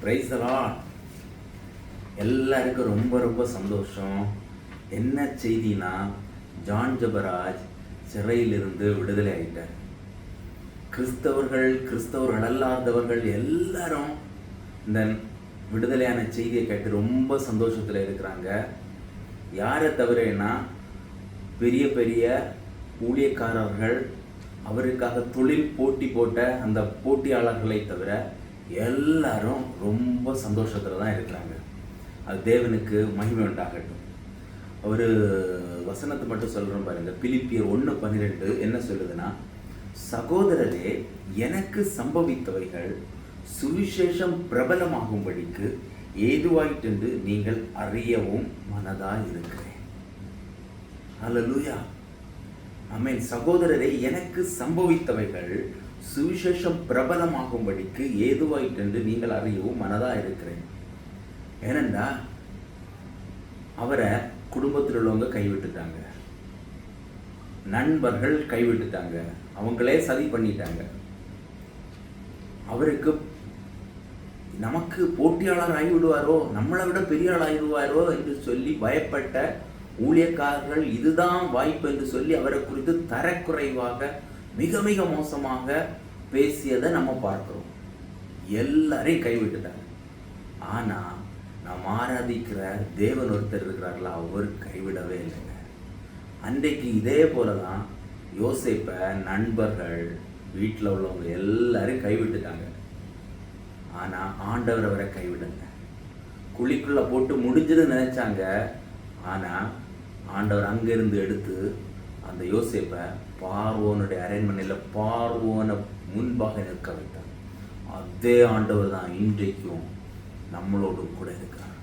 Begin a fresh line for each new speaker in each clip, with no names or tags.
Praise the Lord. எல்லாருக்கும் ரொம்ப ரொம்ப சந்தோஷம். என்ன செய்தினா, ஜான் ஜெபராஜ் சிறையிலிருந்து விடுதலை ஆயிட்டார். கிறிஸ்தவர்கள் அல்லாதவர்கள் எல்லாரும் இந்த விடுதலையான செய்தியை கேட்டு ரொம்ப சந்தோஷத்தில் இருக்கிறாங்க. யாரை தவிரனா, பெரிய பெரிய ஊழியக்காரர்கள், அவருக்காக தொழில் போட்டி போட்ட அந்த போட்டியாளர்களை தவிர எல்லாரும் ரொம்ப சந்தோஷத்தில் தான் இருக்கிறாங்க. அது தேவனுக்கு மகிமை உண்டாகட்டும். அவர் வசனத்தை மட்டும் சொல்கிறோம் பாருங்க. பிலிப்பியர் 1:12 என்ன சொல்லுதுன்னா, சகோதரரே, எனக்கு சம்பவித்தவைகள் சுவிசேஷம் பிரபலமாகும்படிக்கு ஏதுவாயிட்டென்று நீங்கள் அறியவும் மனதாய் இருக்கிறேன். அல்லேலூயா, ஆமென். சகோதரரே, எனக்கு சம்பவித்தவைகள் சுவிசேஷம் பிரபலமாகும்படிக்கு ஏதுவாயிட்டென்று நீங்கள் அறியவும் மனதாய் இருக்கிறேன். ஏனென்றா, அவரை குடும்பத்தில் உள்ளவங்க கைவிட்டுட்டாங்க, நண்பர்கள் கைவிட்டுட்டாங்க, அவங்களே சதி பண்ணிட்டாங்க. அவருக்கு நமக்கு போட்டியாளர் ஆகிவிடுவாரோ, நம்மளை விட பெரிய ஆள் ஆகிடுவாரோ என்று சொல்லி பயப்பட்ட ஊழியக்காரர்கள் இதுதான் வாய்ப்பு என்று சொல்லி அவரை குறித்து தரக்குறைவாக மிக மிக மோசமாக பேசியதை நம்ம பார்க்கிறோம். எல்லாரையும் கைவிட்டுட்டாங்க. ஆனால் நாம் ஆராதிக்கிற தேவன் ஒருத்தர் இருக்கிறார்களா, அவர் கைவிடவே இல்லைங்க. அன்றைக்கு இதே போல தான் யோசேப்பை நண்பர்கள், வீட்டில் உள்ளவங்க எல்லாரும் கைவிட்டுட்டாங்க. ஆனால் ஆண்டவர் அவரை கைவிடல. குழிக்குள்ளே போட்டு முடிஞ்சதுன்னு நினைச்சாங்க. ஆனால் ஆண்டவர் அங்கிருந்து எடுத்து அந்த யோசேப்பை பார்வோனுடைய அரண்மனையில் பார்வோனை முன்பாக நிற்க வைத்தார். அதே ஆண்டவர் தான் இன்றைக்கும் நம்மளோடு கூட இருக்கிறார்.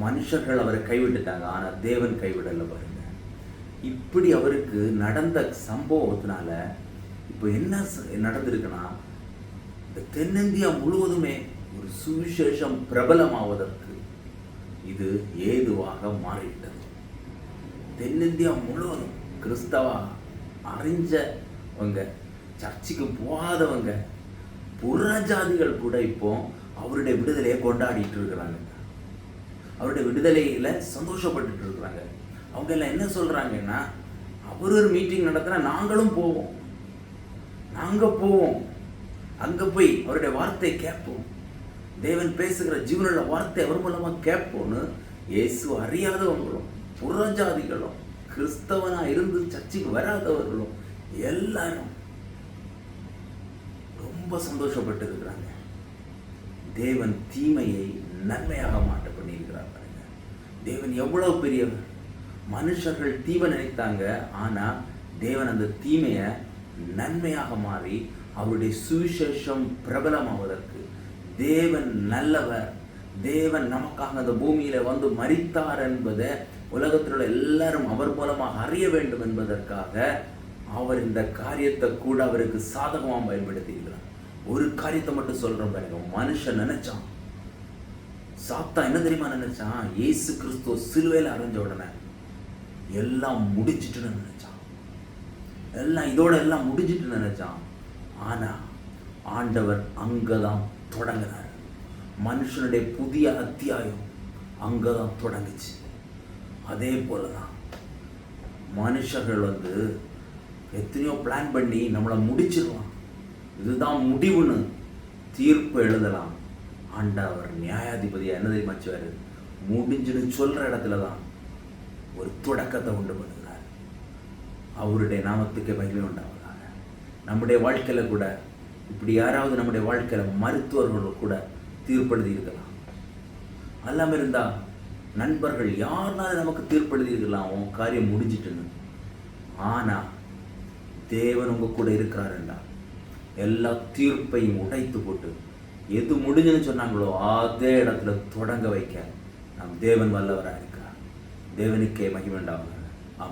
மனுஷர்கள் அவரை கைவிட்டுட்டாங்க, ஆனால் தேவன் கைவிடலை பாருங்க. இப்படி அவருக்கு நடந்த சம்பவத்தினால இப்போ என்ன நடந்திருக்குன்னா, இந்த தென்னிந்தியா முழுவதுமே ஒரு சுவிசேஷம் பிரபலமாவதற்கு இது ஏதுவாக மாறிவிட்டது. தென்னிந்தியா முழுவதும் கிறிஸ்தவா அறிஞ்சவங்க, சர்ச்சுக்கு போகாதவங்க, புறஜாதிகள் கூட இப்போ அவருடைய விடுதலையை கொண்டாடிட்டு இருக்கிறாங்க. அவருடைய விடுதலையில் சந்தோஷப்பட்டு இருக்கிறாங்க. அவங்க எல்லாம் என்ன சொல்றாங்கன்னா, அவர் ஒரு மீட்டிங் நடத்தினா நாங்களும் போவோம், நாங்கள் போவோம், அங்கே போய் அவருடைய வார்த்தையை கேட்போம், தேவன் பேசுகிற ஜீவனுள்ள வார்த்தை அவர் மூலமாக கேட்போன்னு இயேசு அறியாதவங்களும், புறஜாதிகளும், கிறிஸ்தவனா இருந்து சர்ச்சுக்கு வராதவர்களும் எல்லாரும் ரொம்ப சந்தோஷப்பட்டு இருக்கிறாங்க. தேவன் தீமையை நன்மையாக மாற்ற பண்ணியிருக்கிறார் பாருங்க. தேவன் எவ்வளவு பெரியவர். மனுஷர்கள் தீமை நினைத்தாங்க, ஆனால் தேவன் அந்த தீமையை நன்மையாக மாறி அவருடைய சுவிசேஷம் பிரபலமாவதற்கு தேவன் நல்லவர். தேவன் நமக்காக அந்த பூமியில வந்து மரித்தார் என்பதை உலகத்தில் உள்ள எல்லாரும் அவர் மூலமாக அறிய வேண்டும் என்பதற்காக அவர் இந்த காரியத்தை கூட அவருக்கு சாதகமாக பயன்படுத்தியிருக்கிறார். ஒரு காரியத்தை மட்டும் சொல்றோம் பாருங்க. மனுஷன் நினைச்சான், சாத்தா என்ன தெரியுமா நினைச்சான், இயேசு கிறிஸ்துவ சிலுவையில் அறைஞ்ச உடனே எல்லாம் முடிஞ்சிட்டுன்னு நினைச்சான், எல்லாம் முடிஞ்சிட்டு நினைச்சான். ஆனா ஆண்டவர் அங்கதான் தொடங்கினார். மனுஷனுடைய புதிய அத்தியாயம் அங்கதான் தொடங்குச்சு. அதே போலதான் மனுஷர்கள் வந்து எத்தனையோ பிளான் பண்ணி நம்மளை முடிச்சிடலாம், இதுதான் முடிவுன்னு தீர்ப்பு எழுதலாம். ஆண்டவர் நியாயாதிபதியா என்ன தெரியுமாச்சுவாரு, முடிஞ்சுன்னு சொல்ற இடத்துல தான் ஒரு தொடக்கத்தை உண்டு பண்ணுகிறார். அவருடைய நாமத்துக்கு மகிமை உண்டாவதாக. நம்முடைய வாழ்க்கையில கூட இப்படி யாராவது நம்முடைய வாழ்க்கையில மருத்துவர்கள் கூட தீர்ப்பெழுதி இருக்கலாம், அல்லாம இருந்தா நண்பர்கள் யாருனாலும் நமக்கு தீர்ப்பெழுதி இருக்கலாம், உன் காரியம் முடிஞ்சிட்டுன்னு. ஆனா தேவன் உங்க கூட இருக்கிறாருண்டா எல்லா தீர்ப்பையும் உடைத்து போட்டு எது முடிஞ்சுன்னு சொன்னாங்களோ அதே இடத்துல தொடங்க வைக்க நம் தேவன் வல்லவராக இருக்கிறார். தேவனுக்கே மகிமை உண்டாவதாக.